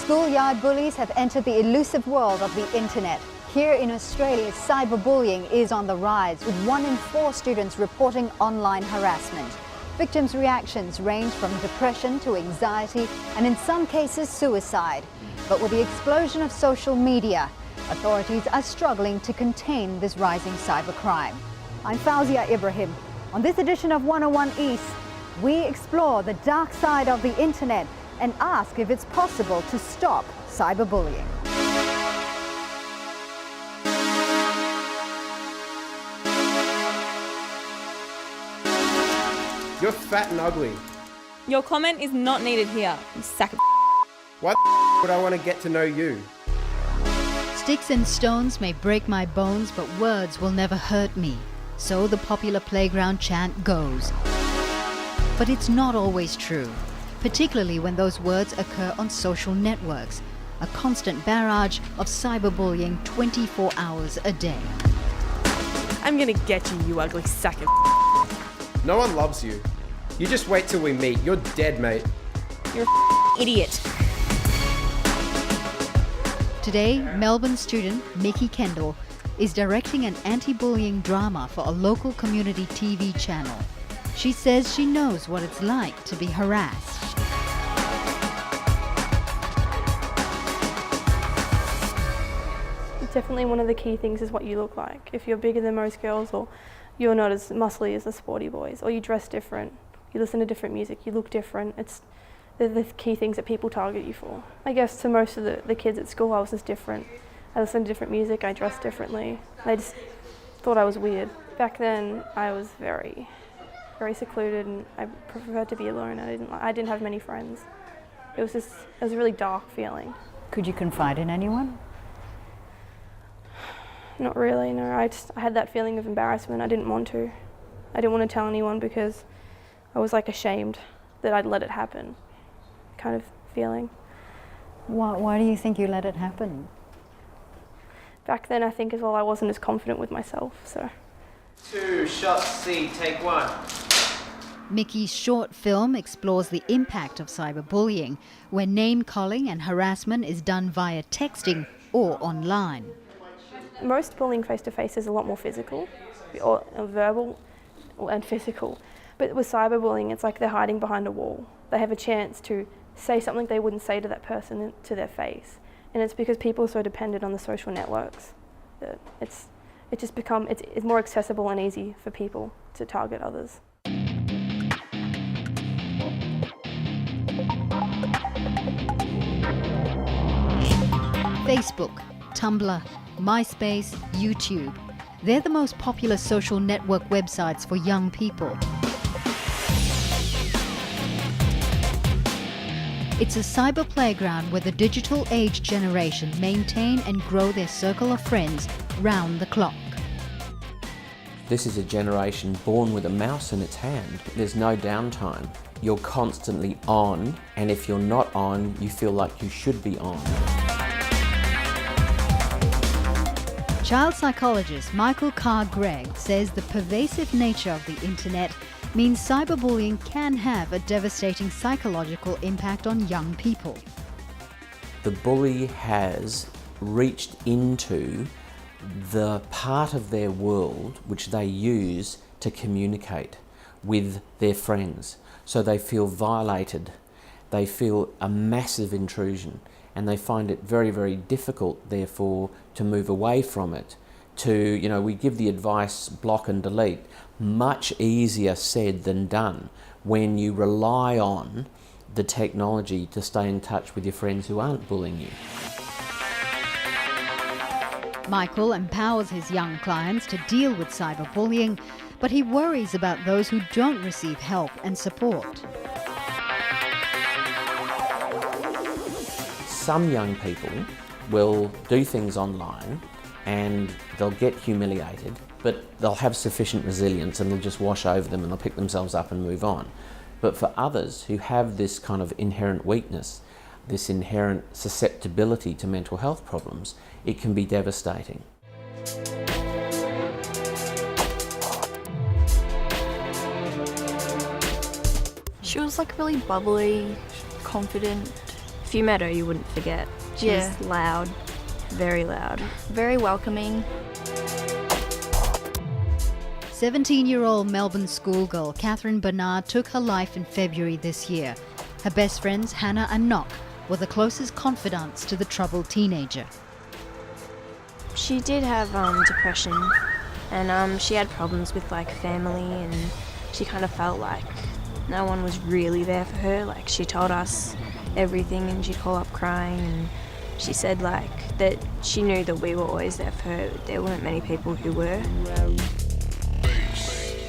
Schoolyard bullies have entered the elusive world of the internet. Here in Australia, cyberbullying is on the rise, with 1 in 4 students reporting online harassment. Victims' reactions range from depression to anxiety and in some cases suicide. But with the explosion of social media, authorities are struggling to contain this rising cybercrime. I'm Fauzia Ibrahim. On this edition of 101 East, we explore the dark side of the internet and ask if it's possible to stop cyberbullying. You're fat and ugly. Your comment is not needed here, you sack of Why the would I want to get to know you? Sticks and stones may break my bones, but words will never hurt me. So the popular playground chant goes. But it's not always true, particularly when those words occur on social networks, a constant barrage of cyberbullying 24 hours a day. I'm gonna get you, you ugly sack of No one loves you. You just wait till we meet. You're dead, mate. You're a idiot. Today, Melbourne student Mickey Kendall is directing an anti-bullying drama for a local community TV channel. She says she knows what it's like to be harassed. Definitely one of the key things is what you look like. If you're bigger than most girls, or you're not as muscly as the sporty boys, or you dress different, you listen to different music, you look different, they're the key things that people target you for. I guess to most of the kids at school I was just different. I listened to different music, I dressed differently. They just thought I was weird. Back then I was very secluded and I preferred to be alone. I didn't have many friends. It was a really dark feeling. Could you confide in anyone? Not really, no. I had that feeling of embarrassment. I didn't want to. I didn't want to tell anyone because I was like ashamed that I'd let it happen, kind of feeling. Why do you think you let it happen? Back then I think as well I wasn't as confident with myself, so. 2 shots, C, take 1. Mickey's short film explores the impact of cyberbullying, where name-calling and harassment is done via texting or online. Most bullying face-to-face is a lot more physical, or verbal and physical. But with cyberbullying, it's like they're hiding behind a wall. They have a chance to say something they wouldn't say to that person to their face. And it's because people are so dependent on the social networks that it's more accessible and easy for people to target others. Facebook, Tumblr, MySpace, YouTube. They're the most popular social network websites for young people. It's a cyber playground where the digital age generation maintain and grow their circle of friends round the clock. This is a generation born with a mouse in its hand. There's no downtime. You're constantly on, and if you're not on, you feel like you should be on. Child psychologist Michael Carr-Gregg says the pervasive nature of the internet means cyberbullying can have a devastating psychological impact on young people. The bully has reached into the part of their world which they use to communicate with their friends. So they feel violated, they feel a massive intrusion, and they find it very, very difficult, therefore, to move away from it. We give the advice, block and delete. Much easier said than done when you rely on the technology to stay in touch with your friends who aren't bullying you. Michael empowers his young clients to deal with cyberbullying, but he worries about those who don't receive help and support. Some young people will do things online and they'll get humiliated, but they'll have sufficient resilience and they'll just wash over them and they'll pick themselves up and move on. But for others who have this kind of inherent weakness, this inherent susceptibility to mental health problems, it can be devastating. She was like really bubbly, confident. if you met her, you wouldn't forget. She's loud, very loud. Very welcoming. 17-year-old Melbourne schoolgirl Catherine Bernard took her life in February this year. Her best friends Hannah and Nock were the closest confidants to the troubled teenager. She did have depression, and she had problems with like family, and she kind of felt like no one was really there for her. Like, she told us everything, and she'd call up crying, and she said like that she knew that we were always there for her. There weren't many people who were.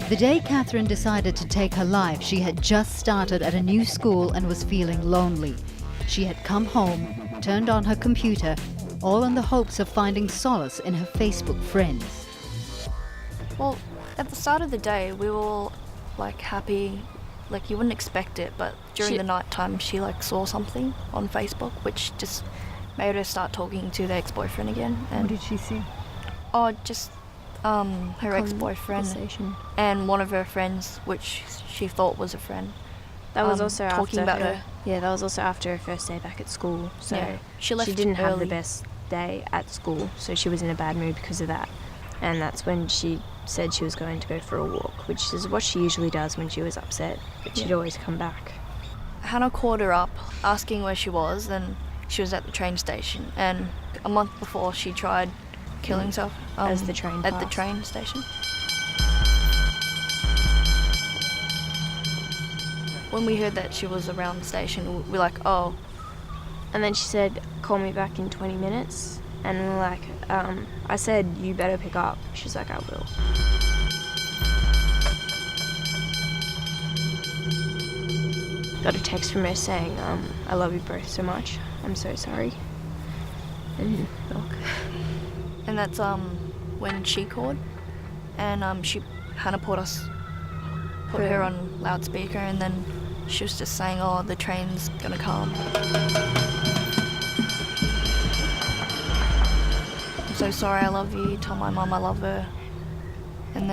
The day Catherine decided to take her life, she had just started at a new school and was feeling lonely. She had come home, turned on her computer, all in the hopes of finding solace in her Facebook friends. Well, at the start of the day, we were all like happy. Like, you wouldn't expect it, but during the night time, she like saw something on Facebook, which just made her start talking to the ex-boyfriend again. And What did she see? Oh, just her ex-boyfriend and one of her friends, which she thought was a friend. That was also talking after about her. Yeah, that was also after her first day back at school. So Yeah. She left didn't have the early. best day at school, so she was in a bad mood because of that. And that's when she said she was going to go for a walk, which is what she usually does when she was upset, but she'd always come back. Hannah called her up, asking where she was, and she was at the train station. And a month before, she tried killing herself As the train at the passed. train station. When we heard that she was around the station, we were like, oh. And then she said, call me back in 20 minutes. And we were like, I said, you better pick up. She's like, I will. Got a text from her saying, I love you both so much. I'm so sorry. And knock. And that's when she called, and Hannah put her on loudspeaker, and then she was just saying, oh, the train's gonna come. I'm so sorry, I love you. Tell my mum I love her. And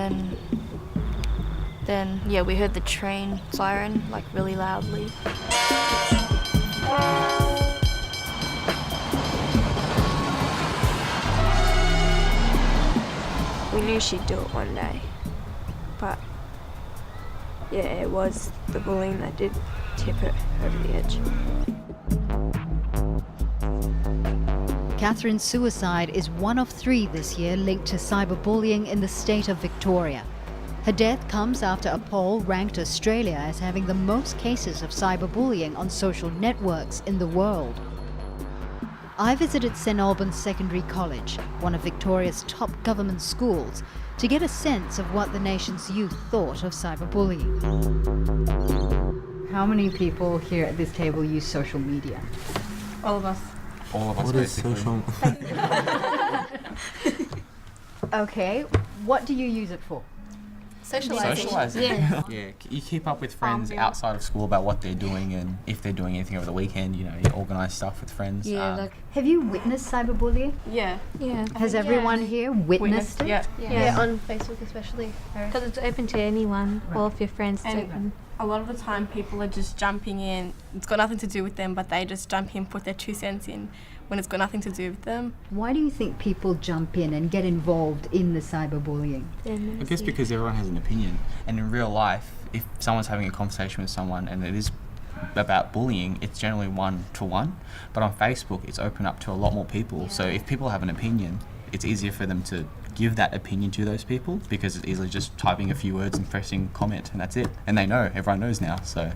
then yeah, we heard the train siren like really loudly. We knew she'd do it one day. But yeah, it was the bullying that did tip her over the edge. Catherine's suicide is one of 3 this year linked to cyberbullying in the state of Victoria. Her death comes after a poll ranked Australia as having the most cases of cyberbullying on social networks in the world. I visited St Albans Secondary College, one of Victoria's top government schools, to get a sense of what the nation's youth thought of cyberbullying. How many people here at this table use social media? All of us. All of us, What is basically. social? Okay, what do you use it for? Socialising. Yeah. Yeah, you keep up with friends outside of school about what they're doing, and if they're doing anything over the weekend, you know, you organise stuff with friends. Have you witnessed cyberbullying? Yeah. Has everyone here witnessed it? Yeah. on Facebook especially. Because it's open to anyone, all of your friends. It's And open. a lot of the time people are just jumping in. It's got nothing to do with them, but they just jump in, put their 2 cents in when it's got nothing to do with them. Why do you think people jump in and get involved in the cyberbullying? I guess because everyone has an opinion, and in real life, if someone's having a conversation with someone and it is about bullying, it's generally 1-to-1. But on Facebook, it's open up to a lot more people. So if people have an opinion, it's easier for them to give that opinion to those people because it's easily just typing a few words and pressing comment, and that's it. And they know, everyone knows now. So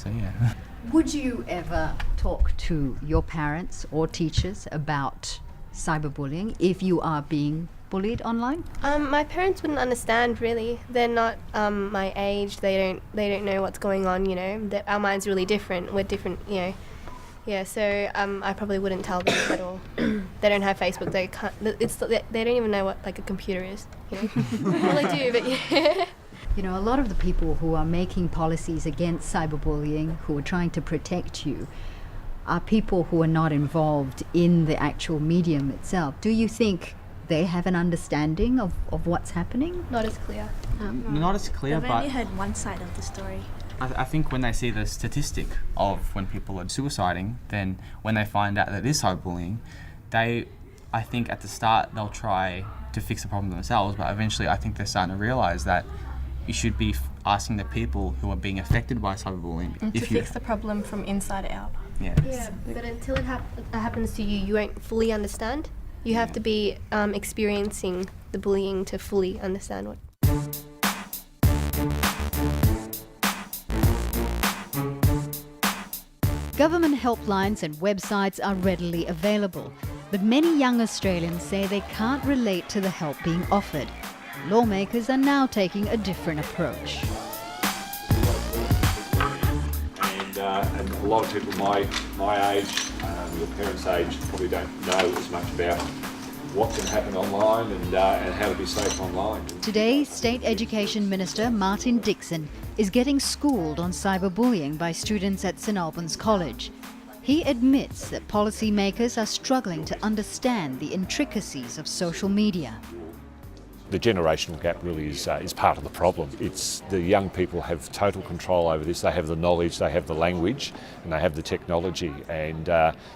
yeah. Would you ever talk to your parents or teachers about cyberbullying if you are being bullied online? My parents wouldn't understand really. They're not my age. They don't know what's going on. You know, our mind's really different. We're different. You know, yeah. So I probably wouldn't tell them at all. They don't have Facebook. They can't. They don't even know what like a computer is. You know, well they do, but yeah. You know, a lot of the people who are making policies against cyberbullying, who are trying to protect you, are people who are not involved in the actual medium itself. Do you think they have an understanding of what's happening? Not as clear. Not as clear, I've but only heard one side of the story. I think when they see the statistic of when people are suiciding, then when they find out that it is cyberbullying, I think at the start they'll try to fix the problem themselves, but eventually I think they're starting to realise that you should be asking the people who are being affected by cyberbullying to fix the problem from inside out. Yeah. Yeah, but until it happens to you, you won't fully understand. You have to be experiencing the bullying to fully understand what. Government helplines and websites are readily available, but many young Australians say they can't relate to the help being offered. Lawmakers are now taking a different approach. And a lot of people my age, your parents' age, probably don't know as much about what can happen online and how to be safe online. Today, State Education Minister Martin Dixon is getting schooled on cyberbullying by students at St Albans College. He admits that policymakers are struggling to understand the intricacies of social media. The generational gap really is part of the problem. It's the young people have total control over this. They have the knowledge, they have the language, and they have the technology. And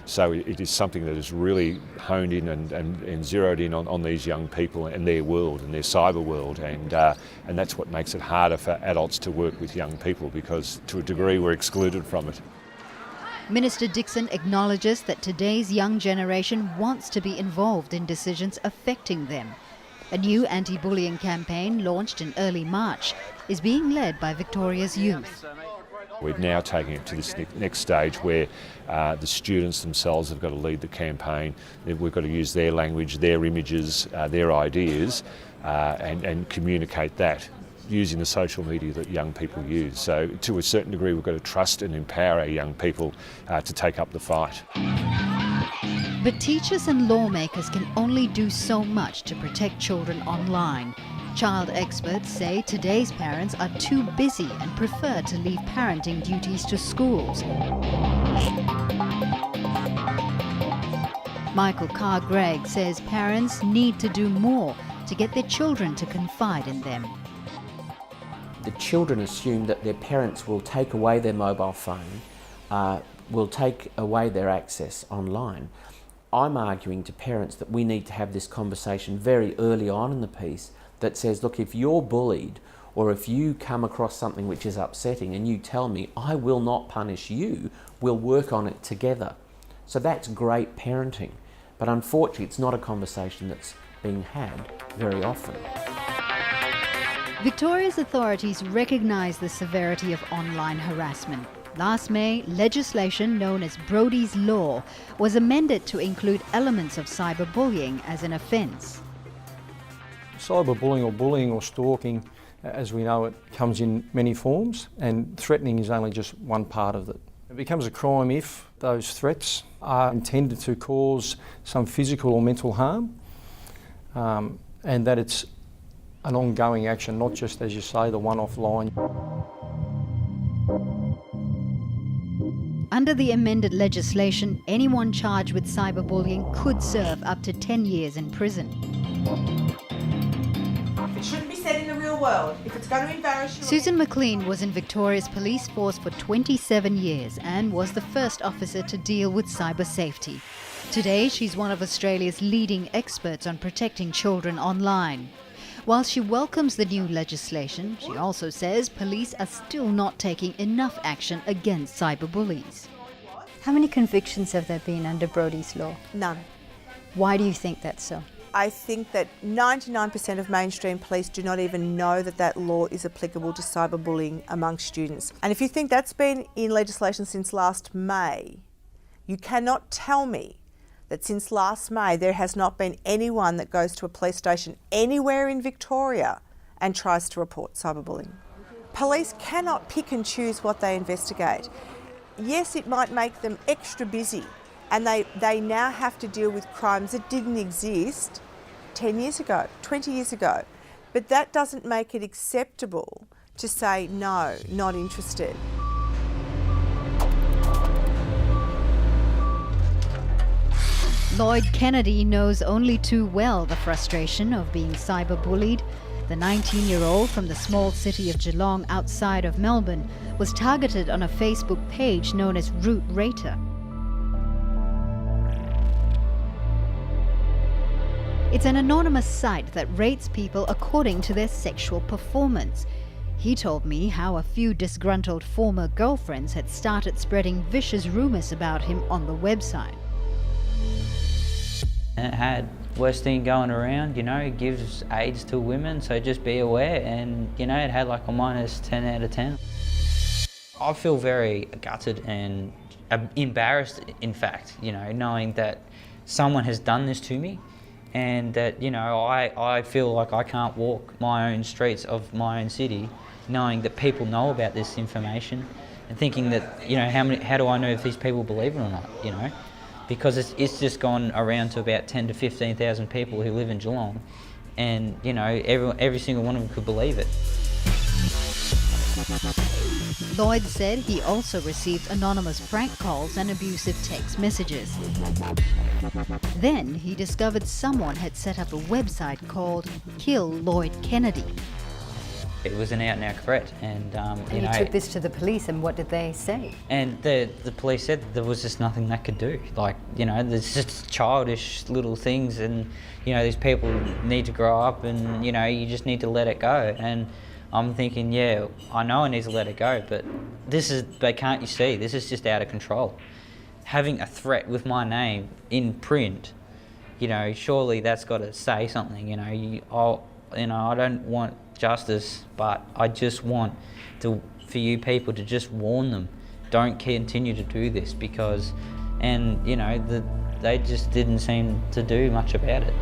so it is something that is really honed in and zeroed in on these young people and their world and their cyber world. And that's what makes it harder for adults to work with young people, because to a degree we're excluded from it. Minister Dixon acknowledges that today's young generation wants to be involved in decisions affecting them. A new anti-bullying campaign launched in early March is being led by Victoria's youth. We're now taking it to this next stage where the students themselves have got to lead the campaign. We've got to use their language, their images, their ideas and communicate that using the social media that young people use. So to a certain degree we've got to trust and empower our young people to take up the fight. But teachers and lawmakers can only do so much to protect children online. Child experts say today's parents are too busy and prefer to leave parenting duties to schools. Michael Carr-Gregg says parents need to do more to get their children to confide in them. The children assume that their parents will take away their mobile phone, will take away their access online. I'm arguing to parents that we need to have this conversation very early on in the piece that says, look, if you're bullied or if you come across something which is upsetting and you tell me, I will not punish you, we'll work on it together. So that's great parenting. But unfortunately, it's not a conversation that's being had very often. Victoria's authorities recognise the severity of online harassment. Last May, legislation known as Brodie's Law was amended to include elements of cyberbullying as an offence. Cyberbullying or bullying or stalking, as we know it, comes in many forms, and threatening is only just one part of it. It becomes a crime if those threats are intended to cause some physical or mental harm, and that it's an ongoing action, not just, as you say, the one-off line. Under the amended legislation, anyone charged with cyberbullying could serve up to 10 years in prison. It shouldn't be said in the real world. If it's going to embarrass you... Susan McLean was in Victoria's police force for 27 years and was the first officer to deal with cyber safety. Today, she's one of Australia's leading experts on protecting children online. While she welcomes the new legislation, she also says police are still not taking enough action against cyberbullies. How many convictions have there been under Brodie's Law? None. Why do you think that's so? I think that 99% of mainstream police do not even know that that law is applicable to cyberbullying among students. And if you think that's been in legislation since last May, you cannot tell me that since last May there has not been anyone that goes to a police station anywhere in Victoria and tries to report cyberbullying. Police cannot pick and choose what they investigate. Yes, it might make them extra busy, and they now have to deal with crimes that didn't exist 10 years ago, 20 years ago. But that doesn't make it acceptable to say, no, not interested. Lloyd Kennedy knows only too well the frustration of being cyberbullied. The 19-year-old from the small city of Geelong outside of Melbourne was targeted on a Facebook page known as Root Rater. It's an anonymous site that rates people according to their sexual performance. He told me how a few disgruntled former girlfriends had started spreading vicious rumours about him on the website. And it had worst thing going around, you know, it gives AIDS to women, so just be aware. And, you know, it had like a minus 10 out of 10. I feel very gutted and embarrassed, in fact, you know, knowing that someone has done this to me. And that, you know, I feel like I can't walk my own streets of my own city knowing that people know about this information and thinking that, you know, how do I know if these people believe it or not, you know? Because it's just gone around to about 10 to 15,000 people who live in Geelong, and, you know, every single one of them could believe it. Lloyd said he also received anonymous prank calls and abusive text messages. Then he discovered someone had set up a website called Kill Lloyd Kennedy. It was an out-and-out threat, and you know, took this to the police, and what did they say? And the police said there was just nothing they could do. Like, you know, there's just childish little things, and, you know, these people need to grow up, and, you know, you just need to let it go. And I'm thinking, yeah, I know I need to let it go, but can't you see, this is just out of control. Having a threat with my name in print, you know, surely that's got to say something. You know, I don't want justice, but I just want for you people to just warn them, don't continue to do this, because, and, you know, they just didn't seem to do much about it.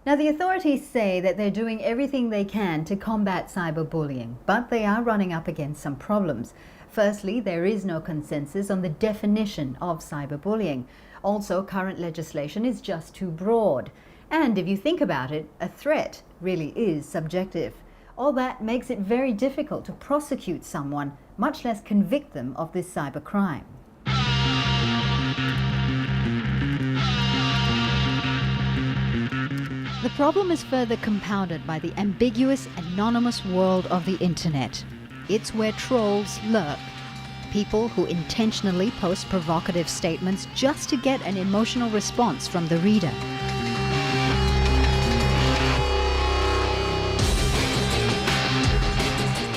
Now, the authorities say that they're doing everything they can to combat cyberbullying, but they are running up against some problems. Firstly, there is no consensus on the definition of cyberbullying. Also, current legislation is just too broad. And if you think about it, a threat really is subjective. All that makes it very difficult to prosecute someone, much less convict them of this cybercrime. The problem is further compounded by the ambiguous, anonymous world of the internet. It's where trolls lurk. People who intentionally post provocative statements just to get an emotional response from the reader.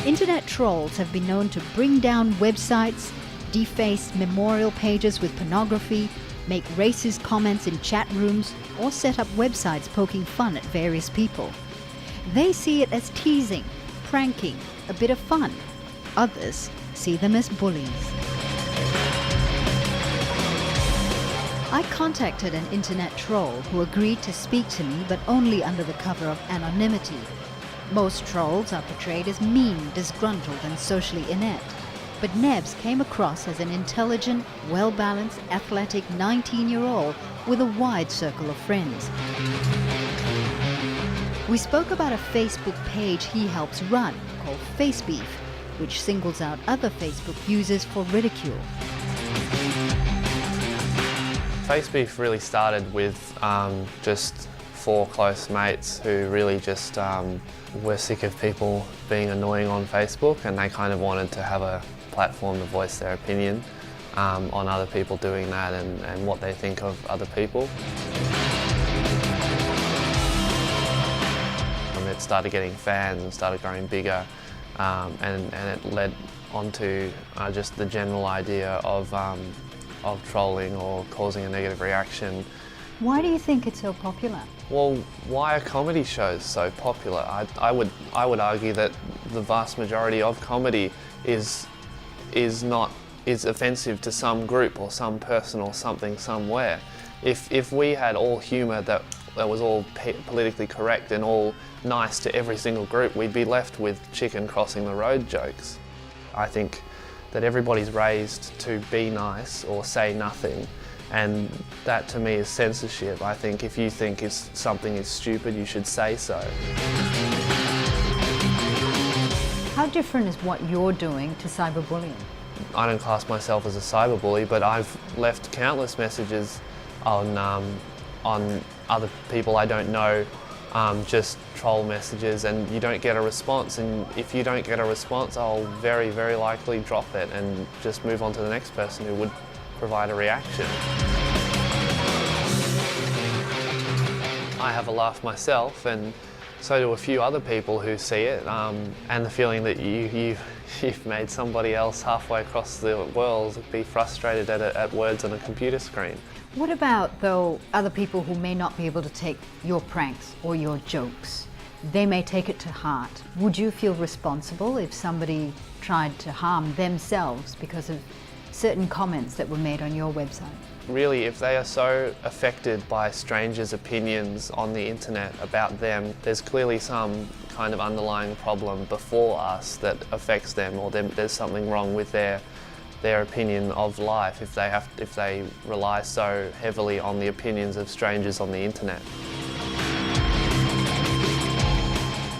Internet trolls have been known to bring down websites, deface memorial pages with pornography, make racist comments in chat rooms, or set up websites poking fun at various people. They see it as teasing, pranking, a bit of fun. Others see them as bullies. I contacted an internet troll who agreed to speak to me, but only under the cover of anonymity. Most trolls are portrayed as mean, disgruntled, and socially inept. But Nebs came across as an intelligent, well-balanced, athletic 19-year-old with a wide circle of friends. We spoke about a Facebook page he helps run called FaceBeef, which singles out other Facebook users for ridicule. FaceBeef really started with just 4 close mates who really just were sick of people being annoying on Facebook, and they kind of wanted to have a platform to voice their opinion on other people doing that and what they think of other people. And it started getting fans and started growing bigger, and it led onto just the general idea of trolling or causing a negative reaction. Why do you think it's so popular? Well, why are comedy shows so popular? I would argue that the vast majority of comedy is offensive to some group or some person or something somewhere. If we had all humour that was all politically correct and all nice to every single group, we'd be left with chicken crossing the road jokes. I think that everybody's raised to be nice or say nothing, and that to me is censorship. I think if you think something is stupid, you should say so. How different is what you're doing to cyberbullying? I don't class myself as a cyberbully, but I've left countless messages on other people I don't know, just troll messages, and you don't get a response. And if you don't get a response, I'll very, very likely drop it and just move on to the next person who would provide a reaction. I have a laugh myself, and so do a few other people who see it, and the feeling that you've made somebody else halfway across the world be frustrated at words on a computer screen. What about, though, other people who may not be able to take your pranks or your jokes? They may take it to heart. Would you feel responsible if somebody tried to harm themselves because of certain comments that were made on your website? Really, if they are so affected by strangers' opinions on the internet about them, there's clearly some kind of underlying problem before us that affects them, or there's something wrong with their opinion of life if they rely so heavily on the opinions of strangers on the internet.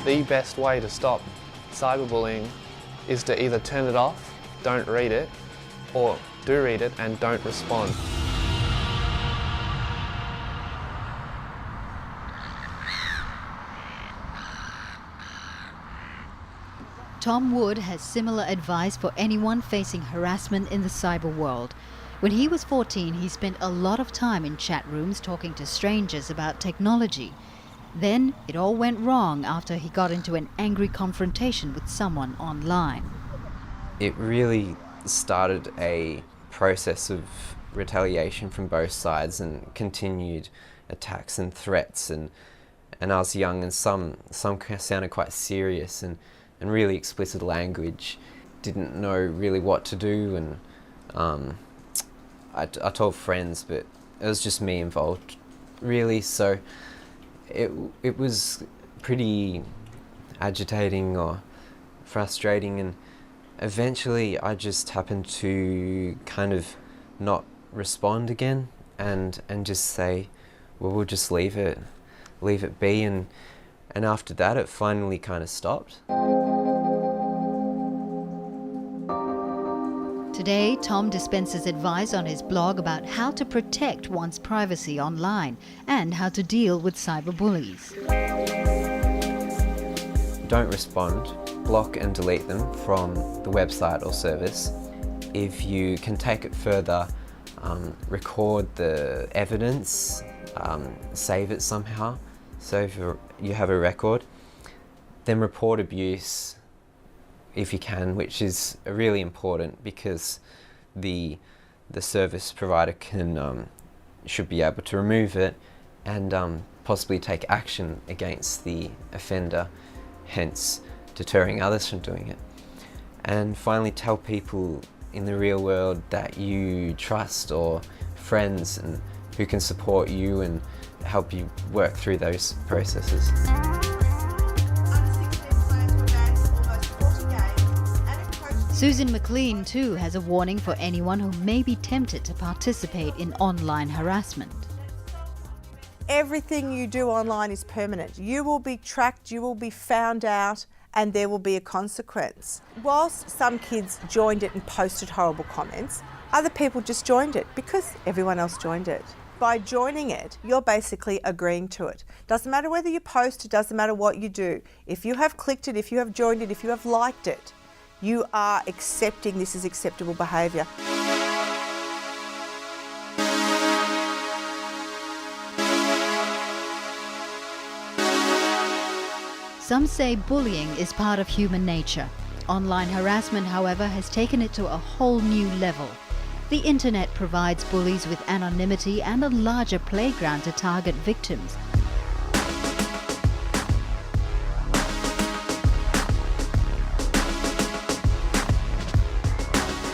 The best way to stop cyberbullying is to either turn it off, don't read it, or do read it and don't respond. Tom Wood has similar advice for anyone facing harassment in the cyber world. When he was 14, he spent a lot of time in chat rooms talking to strangers about technology. Then it all went wrong after he got into an angry confrontation with someone online. It really started a process of retaliation from both sides and continued attacks and threats, and I was young, and some sounded quite serious and really explicit language. Didn't know really what to do, and I told friends, but it was just me involved, really. So it was pretty agitating or frustrating, and eventually I just happened to kind of not respond again and just say, well, we'll just leave it be, and after that it finally kind of stopped. Today, Tom dispenses advice on his blog about how to protect one's privacy online and how to deal with cyberbullies. Don't respond. Block and delete them from the website or service. If you can take it further, record the evidence, save it somehow, so if you have a record. Then report abuse if you can, which is really important because the service provider should be able to remove it and possibly take action against the offender, hence deterring others from doing it. And finally, tell people in the real world that you trust, or friends, and who can support you and help you work through those processes. Susan McLean too has a warning for anyone who may be tempted to participate in online harassment. Everything you do online is permanent. You will be tracked, you will be found out, and there will be a consequence. Whilst some kids joined it and posted horrible comments, other people just joined it because everyone else joined it. By joining it, you're basically agreeing to it. Doesn't matter whether you post, it doesn't matter what you do. If you have clicked it, if you have joined it, if you have liked it, you are accepting this is acceptable behaviour. Some say bullying is part of human nature. Online harassment, however, has taken it to a whole new level. The internet provides bullies with anonymity and a larger playground to target victims.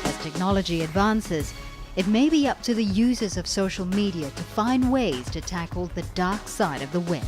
As technology advances, it may be up to the users of social media to find ways to tackle the dark side of the web.